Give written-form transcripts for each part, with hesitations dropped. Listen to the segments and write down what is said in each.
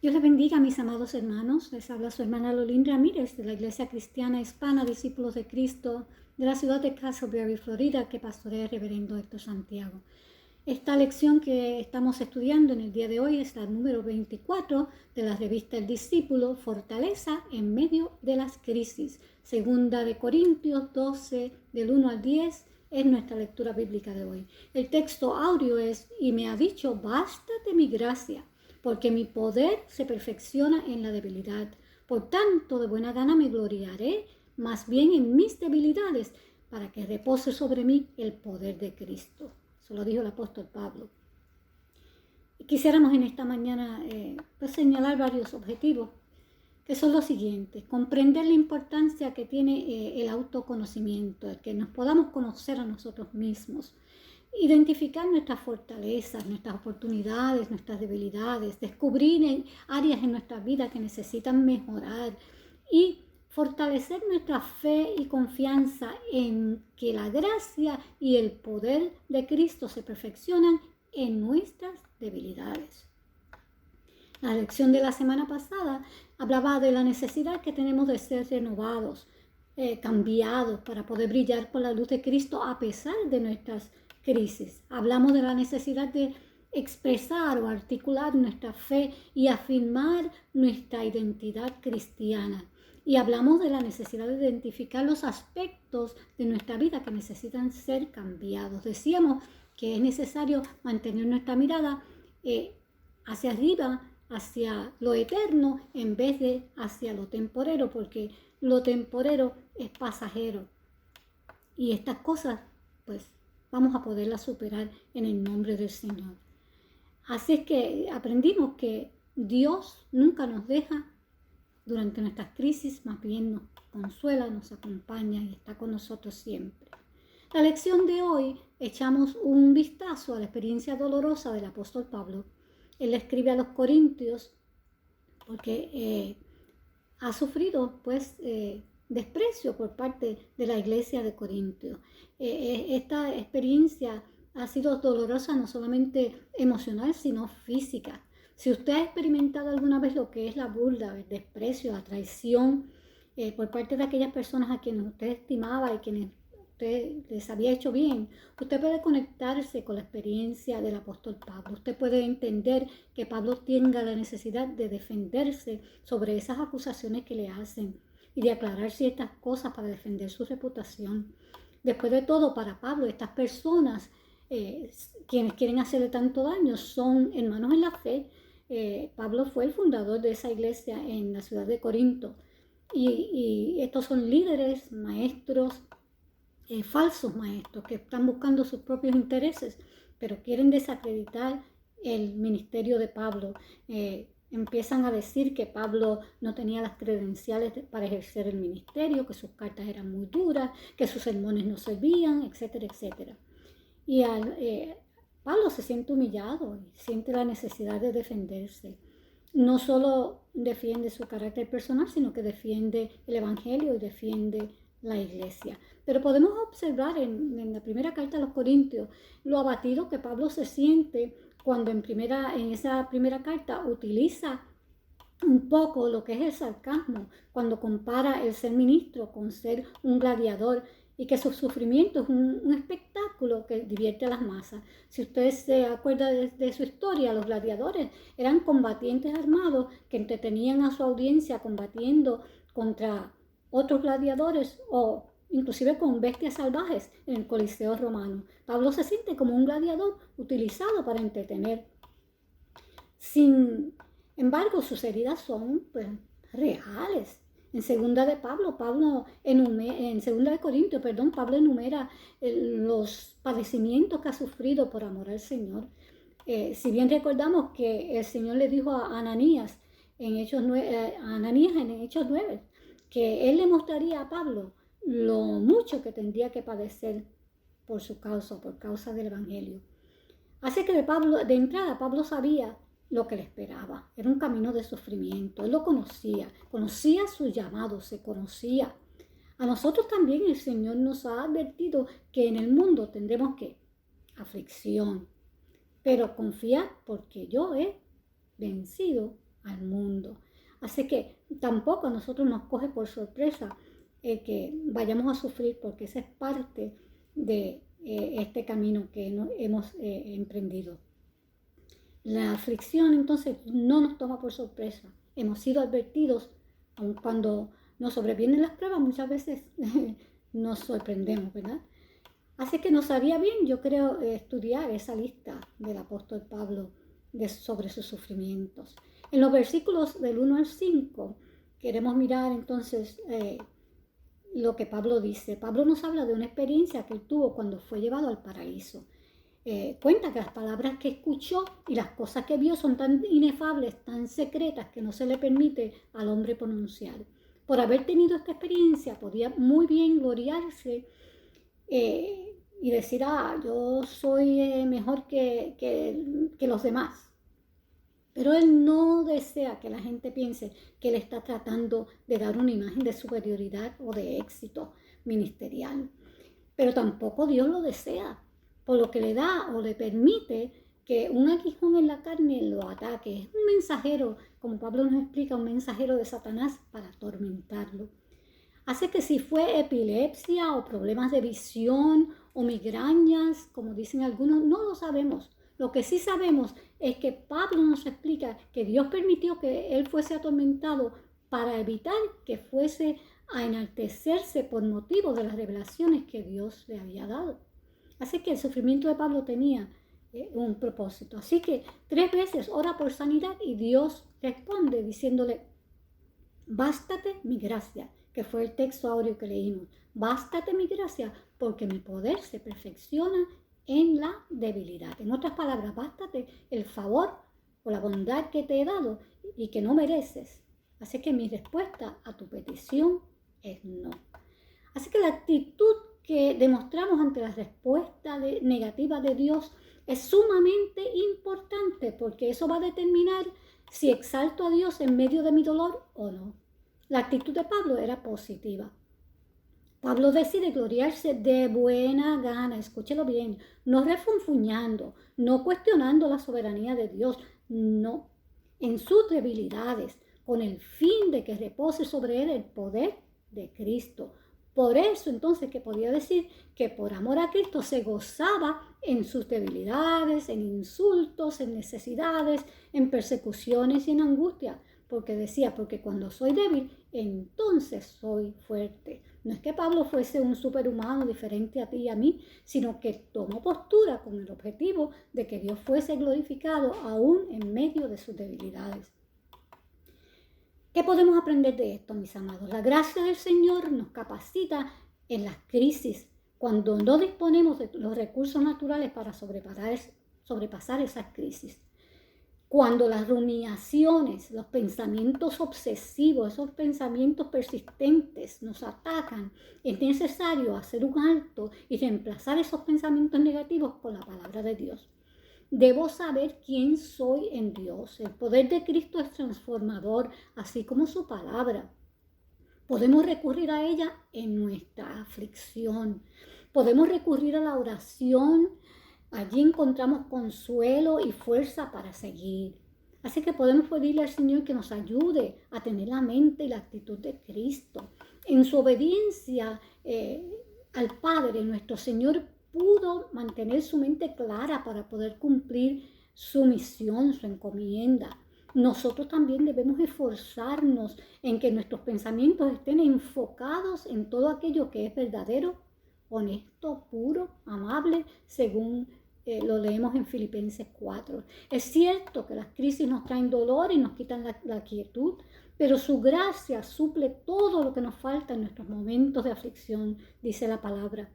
Dios les bendiga, mis amados hermanos. Les habla su hermana Lolín Ramírez de la Iglesia Cristiana Hispana, Discípulos de Cristo, de la ciudad de Castleberry, Florida, que pastorea el reverendo Héctor Santiago. Esta lección que estamos estudiando en el día de hoy es la número 24 de la revista El Discípulo, Fortaleza en medio de las crisis. Segunda de Corintios 12, del 1 al 10, es nuestra lectura bíblica de hoy. El texto áureo es: y me ha dicho, bástate mi gracia, porque mi poder se perfecciona en la debilidad. Por tanto, de buena gana me gloriaré más bien en mis debilidades, para que repose sobre mí el poder de Cristo. Eso lo dijo el apóstol Pablo. Quisiéramos en esta mañana señalar varios objetivos, que son los siguientes: comprender la importancia que tiene el autoconocimiento, el que nos podamos conocer a nosotros mismos, identificar nuestras fortalezas, nuestras oportunidades, nuestras debilidades, descubrir áreas en nuestra vida que necesitan mejorar y fortalecer nuestra fe y confianza en que la gracia y el poder de Cristo se perfeccionan en nuestras debilidades. La lección de la semana pasada hablaba de la necesidad que tenemos de ser renovados, cambiados para poder brillar por la luz de Cristo a pesar de nuestras crisis. Hablamos de la necesidad de expresar o articular nuestra fe y afirmar nuestra identidad cristiana. Y hablamos de la necesidad de identificar los aspectos de nuestra vida que necesitan ser cambiados. Decíamos que es necesario mantener nuestra mirada hacia arriba, hacia lo eterno, en vez de hacia lo temporero, porque lo temporero es pasajero. Y estas cosas, pues, vamos a poderlas superar en el nombre del Señor. Así es que aprendimos que Dios nunca nos deja durante nuestras crisis, más bien nos consuela, nos acompaña y está con nosotros siempre. La lección de hoy echamos un vistazo a la experiencia dolorosa del apóstol Pablo. Él escribe a los Corintios porque ha sufrido desprecio por parte de la iglesia de Corintios. Esta experiencia ha sido dolorosa no solamente emocional, sino física. Si usted ha experimentado alguna vez lo que es la burla, el desprecio, la traición por parte de aquellas personas a quienes usted estimaba y quienes usted les había hecho bien, usted puede conectarse con la experiencia del apóstol Pablo. Usted puede entender que Pablo tenga la necesidad de defenderse sobre esas acusaciones que le hacen y de aclarar ciertas cosas para defender su reputación. Después de todo, para Pablo, estas personas quienes quieren hacerle tanto daño son hermanos en la fe. Pablo fue el fundador de esa iglesia en la ciudad de Corinto y estos son líderes, maestros, falsos maestros que están buscando sus propios intereses, pero quieren desacreditar el ministerio de Pablo. Empiezan a decir que Pablo no tenía las credenciales para ejercer el ministerio, que sus cartas eran muy duras, que sus sermones no servían, etcétera, etcétera. Y Pablo se siente humillado y siente la necesidad de defenderse. No solo defiende su carácter personal, sino que defiende el evangelio y defiende la iglesia. Pero podemos observar en la primera carta a los Corintios lo abatido que Pablo se siente cuando en esa primera carta utiliza un poco lo que es el sarcasmo, cuando compara el ser ministro con ser un gladiador y que su sufrimiento es un espectáculo que divierte a las masas. Si usted se acuerda de su historia, los gladiadores eran combatientes armados que entretenían a su audiencia combatiendo contra otros gladiadores o inclusive con bestias salvajes en el Coliseo romano. Pablo se siente como un gladiador utilizado para entretener. Sin embargo, sus heridas son reales. En segunda de Corintios, Pablo enumera los padecimientos que ha sufrido por amor al Señor. Si bien recordamos que el Señor le dijo a Ananías en Hechos 9, que él le mostraría a Pablo lo mucho que tendría que padecer por su causa, por causa del Evangelio. Así que de entrada Pablo sabía lo que le esperaba. Era un camino de sufrimiento. Él lo conocía su llamado, se conocía. A nosotros también el Señor nos ha advertido que en el mundo tendremos aflicción. Pero confiad porque yo he vencido al mundo. Así que tampoco a nosotros nos coge por sorpresa que vayamos a sufrir, porque esa es parte de este camino que hemos emprendido. La aflicción entonces no nos toma por sorpresa. Hemos sido advertidos, aun cuando nos sobrevienen las pruebas, muchas veces nos sorprendemos, ¿verdad? Así que nos haría bien, yo creo, estudiar esa lista del apóstol Pablo sobre sus sufrimientos. En los versículos del 1 al 5 queremos mirar entonces lo que Pablo dice. Pablo nos habla de una experiencia que él tuvo cuando fue llevado al paraíso. Cuenta que las palabras que escuchó y las cosas que vio son tan inefables, tan secretas, que no se le permite al hombre pronunciar. Por haber tenido esta experiencia, podía muy bien gloriarse y decir, yo soy mejor que los demás. Pero él no desea que la gente piense que él está tratando de dar una imagen de superioridad o de éxito ministerial. Pero tampoco Dios lo desea, por lo que le da o le permite que un aguijón en la carne lo ataque. Es un mensajero, como Pablo nos explica, un mensajero de Satanás para atormentarlo. Hace que si fue epilepsia o problemas de visión o migrañas, como dicen algunos, no lo sabemos. Lo que sí sabemos es que Pablo nos explica que Dios permitió que él fuese atormentado para evitar que fuese a enaltecerse por motivo de las revelaciones que Dios le había dado. Así que el sufrimiento de Pablo tenía un propósito. Así que 3 veces ora por sanidad y Dios responde diciéndole, bástate mi gracia, que fue el texto áureo que leímos. Bástate mi gracia porque mi poder se perfecciona en la debilidad. En otras palabras, bástate el favor o la bondad que te he dado y que no mereces. Así que mi respuesta a tu petición es no. Así que la actitud que demostramos ante la respuesta negativa de Dios es sumamente importante, porque eso va a determinar si exalto a Dios en medio de mi dolor o no. La actitud de Pablo era positiva. Pablo decide gloriarse de buena gana, escúchelo bien, no refunfuñando, no cuestionando la soberanía de Dios, no, en sus debilidades, con el fin de que repose sobre él el poder de Cristo. Por eso entonces que podía decir que por amor a Cristo se gozaba en sus debilidades, en insultos, en necesidades, en persecuciones y en angustia. Porque decía, porque cuando soy débil, entonces soy fuerte. No es que Pablo fuese un superhumano diferente a ti y a mí, sino que tomó postura con el objetivo de que Dios fuese glorificado aún en medio de sus debilidades. ¿Qué podemos aprender de esto, mis amados? La gracia del Señor nos capacita en las crisis, cuando no disponemos de los recursos naturales para sobrepasar esas crisis. Cuando las rumiaciones, los pensamientos obsesivos, esos pensamientos persistentes nos atacan, es necesario hacer un alto y reemplazar esos pensamientos negativos con la palabra de Dios. Debo saber quién soy en Dios. El poder de Cristo es transformador, así como su palabra. Podemos recurrir a ella en nuestra aflicción. Podemos recurrir a la oración. Allí encontramos consuelo y fuerza para seguir. Así que podemos pedirle al Señor que nos ayude a tener la mente y la actitud de Cristo. En su obediencia al Padre, nuestro Señor pudo mantener su mente clara para poder cumplir su misión, su encomienda. Nosotros también debemos esforzarnos en que nuestros pensamientos estén enfocados en todo aquello que es verdadero, honesto, puro, amable, según lo leemos en Filipenses 4. Es cierto que las crisis nos traen dolor y nos quitan la quietud, pero su gracia suple todo lo que nos falta en nuestros momentos de aflicción, dice la palabra.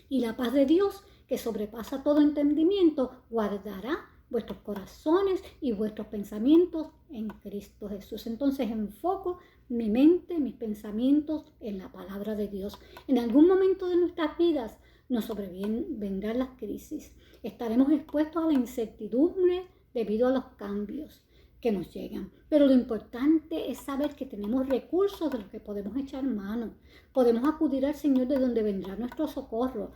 Y la paz de Dios, que sobrepasa todo entendimiento, guardará vuestros corazones y vuestros pensamientos en Cristo Jesús. Entonces enfoco mi mente, mis pensamientos en la palabra de Dios. En algún momento de nuestras vidas nos sobrevendrán las crisis. Estaremos expuestos a la incertidumbre debido a los cambios que nos llegan. Pero lo importante es saber que tenemos recursos de los que podemos echar mano. Podemos acudir al Señor de donde vendrá nuestro socorro.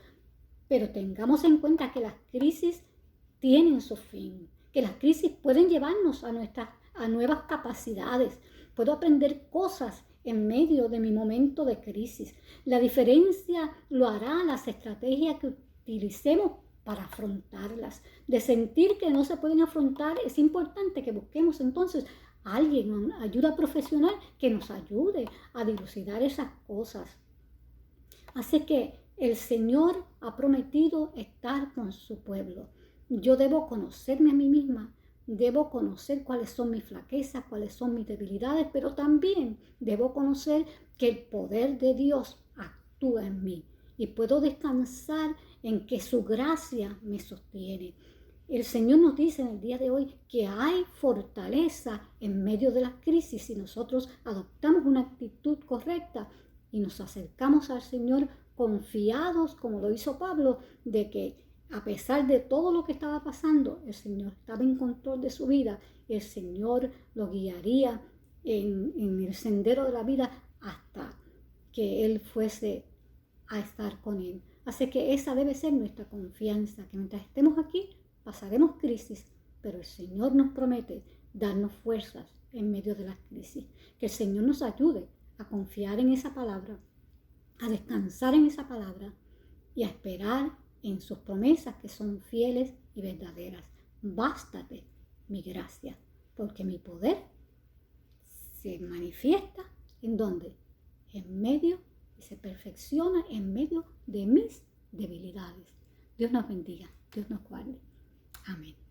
Pero tengamos en cuenta que las crisis tienen su fin, que las crisis pueden llevarnos a a nuevas capacidades. Puedo aprender cosas en medio de mi momento de crisis. La diferencia lo hará las estrategias que utilicemos para afrontarlas. De sentir que no se pueden afrontar, es importante que busquemos entonces a alguien, ayuda profesional que nos ayude a dilucidar esas cosas. Así que el Señor ha prometido estar con su pueblo. Yo debo conocerme a mí misma, debo conocer cuáles son mis flaquezas, cuáles son mis debilidades, pero también debo conocer que el poder de Dios actúa en mí y puedo descansar en que su gracia me sostiene. El Señor nos dice en el día de hoy que hay fortaleza en medio de las crisis si nosotros adoptamos una actitud correcta y nos acercamos al Señor confiados, como lo hizo Pablo, de que a pesar de todo lo que estaba pasando, el Señor estaba en control de su vida, el Señor lo guiaría en el sendero de la vida hasta que Él fuese a estar con Él. Así que esa debe ser nuestra confianza, que mientras estemos aquí pasaremos crisis, pero el Señor nos promete darnos fuerzas en medio de las crisis. Que el Señor nos ayude a confiar en esa palabra, a descansar en esa palabra y a esperar en sus promesas que son fieles y verdaderas. Bástate mi gracia, porque mi poder se manifiesta ¿en dónde? En medio y se perfecciona en medio de mis debilidades. Dios nos bendiga, Dios nos guarde. Amén.